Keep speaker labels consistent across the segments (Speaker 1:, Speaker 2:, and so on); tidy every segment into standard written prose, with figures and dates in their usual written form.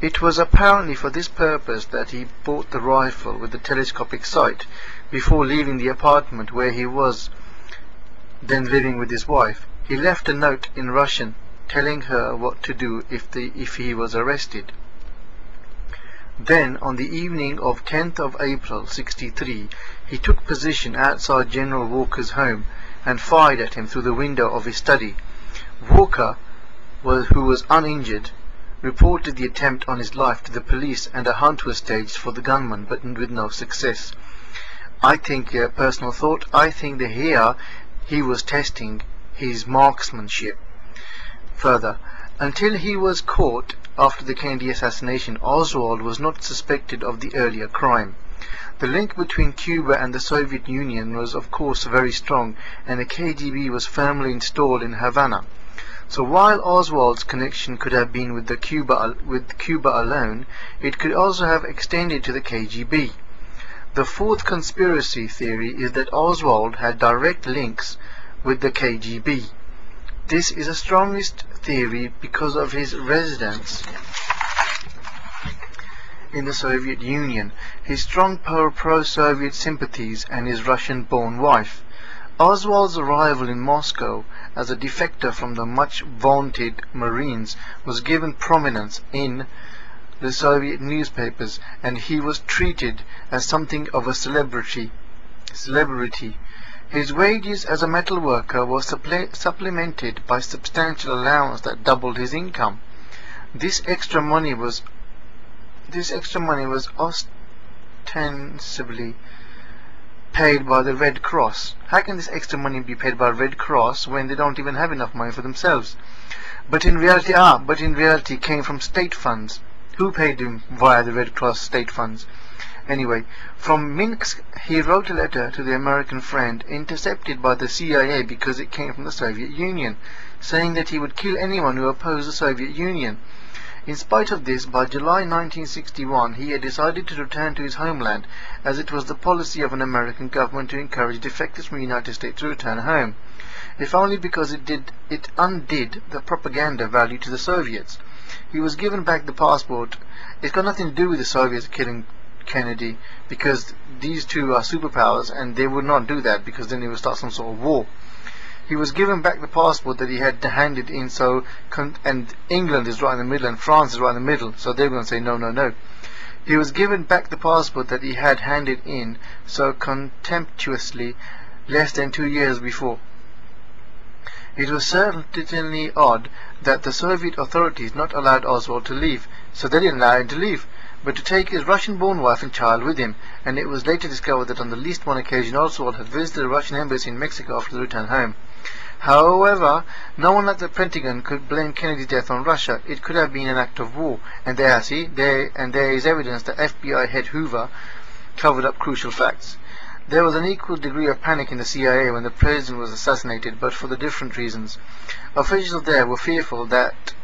Speaker 1: It was apparently for this purpose that he bought the rifle with the telescopic sight before leaving the apartment where he was then living with his wife. He left a note in Russian telling her what to do if he was arrested. Then, on the evening of 10th of April 63, he took position outside General Walker's home and fired at him through the window of his study. Walker, who was uninjured, reported the attempt on his life to the police, and a hunt was staged for the gunman, but with no success. I think, personal thought, I think that here he was testing his marksmanship. Further, until he was caught after the Kennedy assassination, Oswald was not suspected of the earlier crime. The link between Cuba and the Soviet Union was of course very strong, and the KGB was firmly installed in Havana. So while Oswald's connection could have been with Cuba alone, it could also have extended to the KGB. The fourth conspiracy theory is that Oswald had direct links with the KGB. This is the strongest theory because of his residence in the Soviet Union, his strong pro-Soviet sympathies, and his Russian-born wife. Oswald's arrival in Moscow as a defector from the much-vaunted Marines was given prominence in the Soviet newspapers, and he was treated as something of a celebrity. His wages as a metal worker were supplemented by substantial allowance that doubled his income. This extra money was ostensibly paid by the Red Cross. How can this extra money be paid by Red Cross when they don't even have enough money for themselves? But in reality it came from state funds. Who paid him via the Red Cross state funds? Anyway, from Minsk he wrote a letter to the American friend, intercepted by the CIA because it came from the Soviet Union, saying that he would kill anyone who opposed the Soviet Union. In spite of this, by July 1961 he had decided to return to his homeland, as it was the policy of an American government to encourage defectors from the United States to return home, if only because it undid the propaganda value to the Soviets. He was given back the passport. It's got nothing to do with the Soviets killing Kennedy, because these two are superpowers and they would not do that, because then they would start some sort of war. He was given back the passport that he had handed in, and England is right in the middle and France is right in the middle, so they're going to say no, no, no. He was given back the passport that he had handed in so contemptuously less than 2 years before. It was certainly odd that the Soviet authorities not allowed Oswald to leave, so they didn't allow him to leave, but to take his Russian-born wife and child with him, and it was later discovered that on at least one occasion Oswald had visited the Russian embassy in Mexico after the return home. However, no one at the Pentagon could blame Kennedy's death on Russia. It could have been an act of war, and there is evidence that FBI head Hoover covered up crucial facts. There was an equal degree of panic in the CIA when the president was assassinated, but for the different reasons. Officials there were fearful that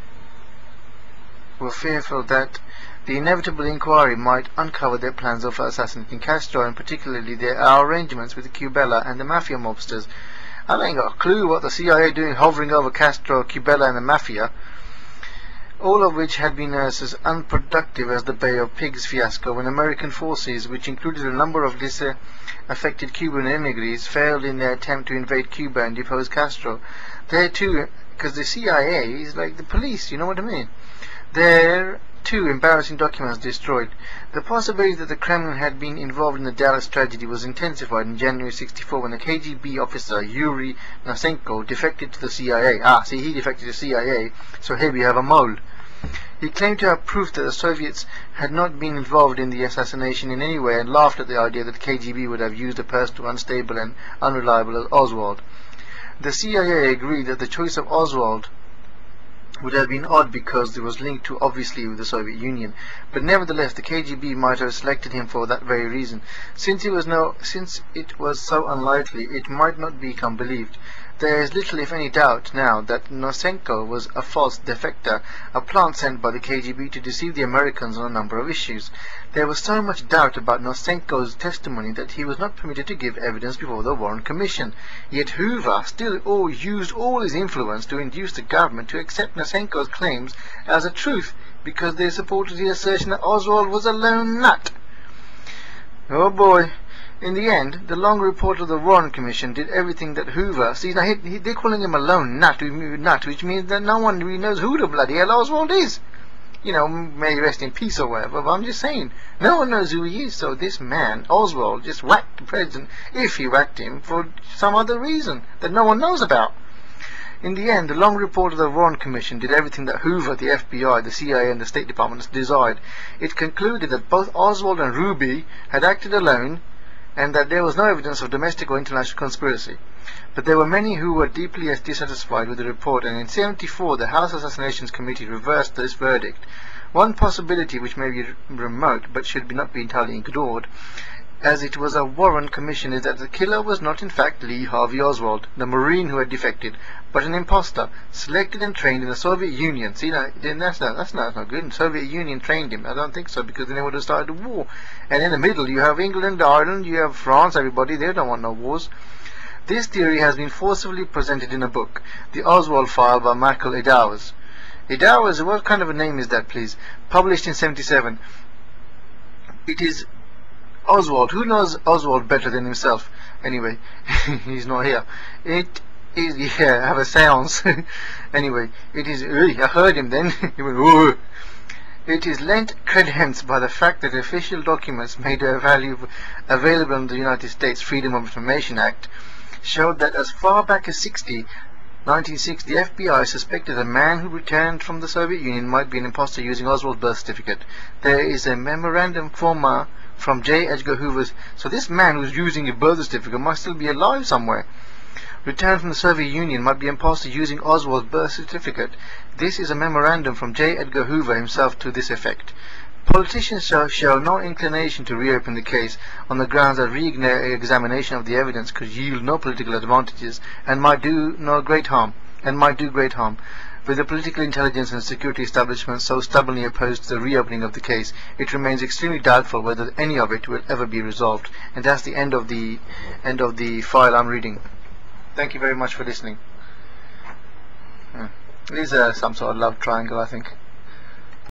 Speaker 1: the inevitable inquiry might uncover their plans of assassinating Castro, and particularly their arrangements with the Cubella and the Mafia mobsters. I ain't got a clue what the CIA doing hovering over Castro, Cubella and the Mafia, all of which had been as unproductive as the Bay of Pigs fiasco, when American forces, which included a number of disaffected Cuban emigres, failed in their attempt to invade Cuba and depose Castro. There too, because the CIA is like the police, you know what I mean? There too, embarrassing documents destroyed. The possibility that the Kremlin had been involved in the Dallas tragedy was intensified in January '64 when the KGB officer Yuri Nasenko defected to the CIA. He defected to the CIA, so here we have a mole. He claimed to have proof that the Soviets had not been involved in the assassination in any way, and laughed at the idea that the KGB would have used a person as unstable and unreliable as Oswald. The CIA agreed that the choice of Oswald would have been odd because it was linked to obviously with the Soviet Union, but nevertheless the KGB might have selected him for that very reason. Since it was so unlikely, it might not become believed. There is little if any doubt now that Nosenko was a false defector, a plant sent by the KGB to deceive the Americans on a number of issues. There was so much doubt about Nosenko's testimony that he was not permitted to give evidence before the Warren Commission. Yet Hoover still used all his influence to induce the government to accept Nosenko's claims as a truth, because they supported the assertion that Oswald was a lone nut. Oh boy. In the end, the long report of the Warren Commission did everything that Hoover... See, now they're calling him a lone nut, which means that no one really knows who the bloody hell Oswald is. You know, may he rest in peace or whatever, but I'm just saying, no one knows who he is, so this man, Oswald, just whacked the president, if he whacked him, for some other reason that no one knows about. In the end, the long report of the Warren Commission did everything that Hoover, the FBI, the CIA and the State Department desired. It concluded that both Oswald and Ruby had acted alone, and that there was no evidence of domestic or international conspiracy. But there were many who were deeply dissatisfied with the report, and in 1974 the House Assassinations Committee reversed this verdict. One possibility, which may be remote but should not be entirely ignored, as it was a Warren Commission, is that the killer was not in fact Lee Harvey Oswald, the Marine who had defected, but an imposter, selected and trained in the Soviet Union. See, that's not good. The Soviet Union trained him. I don't think so, because then they would have started a war. And in the middle you have England, Ireland, you have France, everybody, they don't want no wars. This theory has been forcibly presented in a book, The Oswald File by Michael Edowers. Edowers, what kind of a name is that, please? Published in 1977. It is Oswald. Who knows Oswald better than himself? Anyway, he's not here. It is, yeah, I have a seance. Anyway, it is, I heard him then. He went, ooh. It is lent credence by the fact that official documents made available in the United States Freedom of Information Act showed that as far back as 1960, the FBI suspected a man who returned from the Soviet Union might be an imposter using Oswald's birth certificate. There is a memorandum from J. Edgar Hoover's... So this man who's using a birth certificate must still be alive somewhere. Returned from the Soviet Union might be an imposter using Oswald's birth certificate. This is a memorandum from J. Edgar Hoover himself to this effect. Politicians show no inclination to reopen the case on the grounds that re-examination of the evidence could yield no political advantages and might do great harm. With the political intelligence and security establishment so stubbornly opposed to the reopening of the case, it remains extremely doubtful whether any of it will ever be resolved. And that's the end of the file I'm reading. Thank you very much for listening. It is some sort of love triangle, I think.